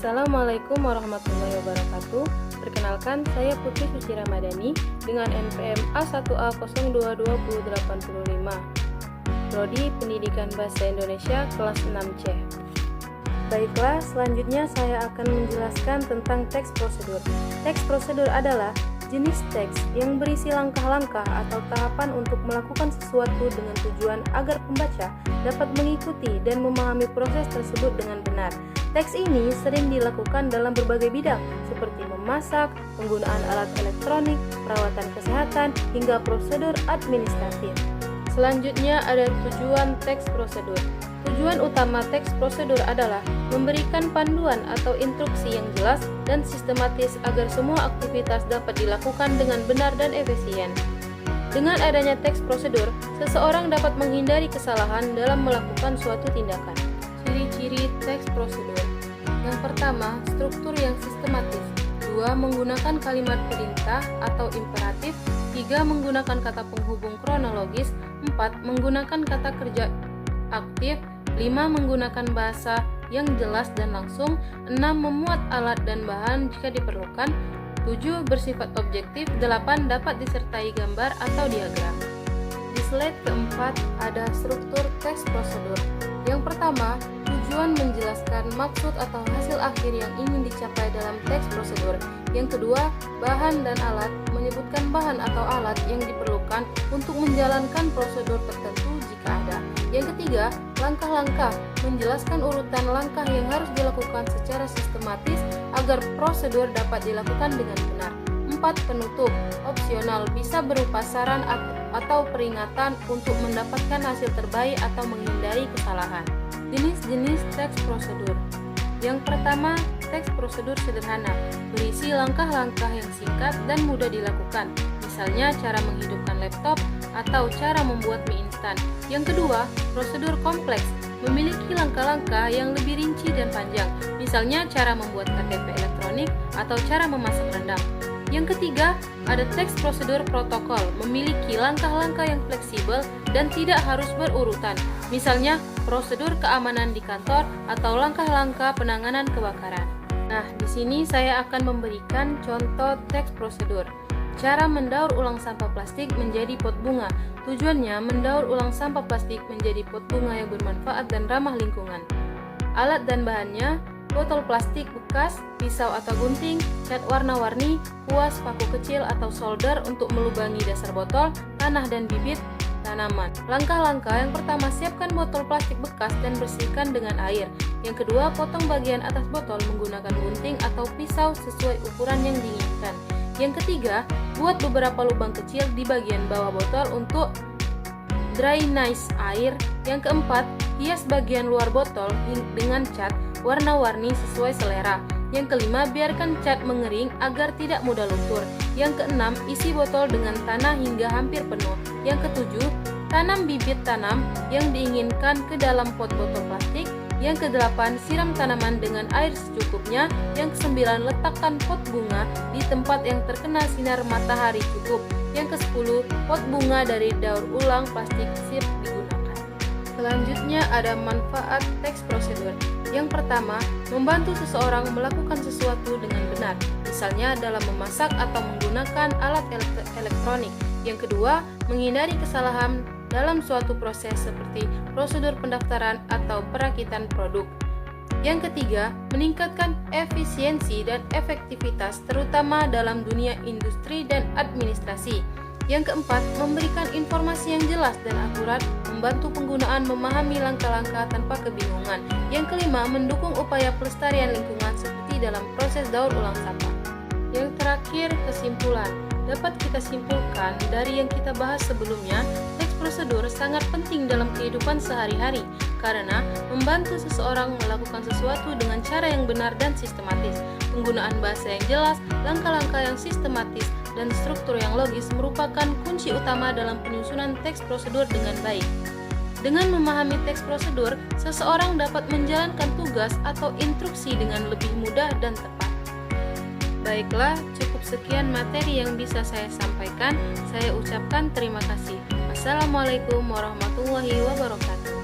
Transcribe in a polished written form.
Assalamualaikum warahmatullahi wabarakatuh. Perkenalkan, saya Putri Suci Ramadhani dengan NPM A1A022085, Prodi Pendidikan Bahasa Indonesia kelas 6C. Baiklah, selanjutnya saya akan menjelaskan tentang teks prosedur. Teks prosedur adalah jenis teks yang berisi langkah-langkah atau tahapan untuk melakukan sesuatu dengan tujuan agar pembaca dapat mengikuti dan memahami proses tersebut dengan benar. Teks ini sering dilakukan dalam berbagai bidang seperti memasak, penggunaan alat elektronik, perawatan kesehatan, hingga prosedur administratif. Selanjutnya ada tujuan teks prosedur. Tujuan utama teks prosedur adalah memberikan panduan atau instruksi yang jelas dan sistematis agar semua aktivitas dapat dilakukan dengan benar dan efisien. Dengan adanya teks prosedur, seseorang dapat menghindari kesalahan dalam melakukan suatu tindakan. Ciri-ciri teks prosedur. Yang pertama, struktur yang sistematis. 2. Menggunakan kalimat perintah atau imperatif. 3. Menggunakan kata penghubung kronologis. 4. Menggunakan kata kerja aktif. 5. Menggunakan bahasa yang jelas dan langsung. 6. Memuat alat dan bahan jika diperlukan. 7. Bersifat objektif. 8. Dapat disertai gambar atau diagram. Di slide keempat ada struktur teks prosedur. Yang pertama, tujuan menjelaskan maksud atau hasil akhir yang ingin dicapai dalam teks prosedur. Yang kedua, bahan dan alat menyebutkan bahan atau alat yang diperlukan untuk menjalankan prosedur tertentu jika ada. Yang ketiga, langkah-langkah menjelaskan urutan langkah yang harus dilakukan secara sistematis agar prosedur dapat dilakukan dengan benar. 4. Penutup opsional bisa berupa saran atau peringatan untuk mendapatkan hasil terbaik atau menghindari kesalahan. Jenis-jenis teks prosedur. Yang pertama, teks prosedur sederhana, berisi langkah-langkah yang singkat dan mudah dilakukan, misalnya cara menghidupkan laptop atau cara membuat mie instan. Yang kedua, prosedur kompleks, memiliki langkah-langkah yang lebih rinci dan panjang, misalnya cara membuat KTP elektronik atau cara memasak rendang. Yang ketiga, ada teks prosedur protokol, memiliki langkah-langkah yang fleksibel dan tidak harus berurutan, misalnya prosedur keamanan di kantor atau langkah-langkah penanganan kebakaran. Nah, di sini saya akan memberikan contoh teks prosedur. Cara mendaur ulang sampah plastik menjadi pot bunga. Tujuannya mendaur ulang sampah plastik menjadi pot bunga yang bermanfaat dan ramah lingkungan. Alat dan bahannya: botol plastik bekas, pisau atau gunting, cat warna-warni, kuas, paku kecil atau solder untuk melubangi dasar botol, tanah dan bibit tanaman. Langkah-langkah: yang pertama, siapkan botol plastik bekas dan bersihkan dengan air. Yang kedua, potong bagian atas botol menggunakan gunting atau pisau sesuai ukuran yang diinginkan. Yang ketiga, buat beberapa lubang kecil di bagian bawah botol untuk drainase air. Yang keempat, hias bagian luar botol dengan cat warna-warni sesuai selera. Yang kelima, biarkan cat mengering agar tidak mudah luntur. Yang keenam, isi botol dengan tanah hingga hampir penuh. Yang ketujuh, tanam bibit tanam yang diinginkan ke dalam pot botol plastik. Yang kedelapan, siram tanaman dengan air secukupnya. Yang kesembilan, letakkan pot bunga di tempat yang terkena sinar matahari cukup. Yang kesepuluh, pot bunga dari daur ulang plastik siap digunakan. Selanjutnya ada manfaat teks prosedur. Yang pertama, membantu seseorang melakukan sesuatu dengan benar, misalnya dalam memasak atau menggunakan alat elektronik. Yang kedua, menghindari kesalahan dalam suatu proses seperti prosedur pendaftaran atau perakitan produk. Yang ketiga, meningkatkan efisiensi dan efektivitas terutama dalam dunia industri dan administrasi. Yang keempat, memberikan informasi yang jelas dan akurat, membantu penggunaan memahami langkah-langkah tanpa kebingungan. Yang kelima, mendukung upaya pelestarian lingkungan seperti dalam proses daur ulang sampah. Yang terakhir, kesimpulan. Dapat kita simpulkan dari yang kita bahas sebelumnya, teks prosedur sangat penting dalam kehidupan sehari-hari karena membantu seseorang melakukan sesuatu dengan cara yang benar dan sistematis. Penggunaan bahasa yang jelas, langkah-langkah yang sistematis, dan struktur yang logis merupakan kunci utama dalam penyusunan teks prosedur dengan baik. Dengan memahami teks prosedur, seseorang dapat menjalankan tugas atau instruksi dengan lebih mudah dan tepat. Baiklah, cukup sekian materi yang bisa saya sampaikan. Saya ucapkan terima kasih. Wassalamualaikum warahmatullahi wabarakatuh.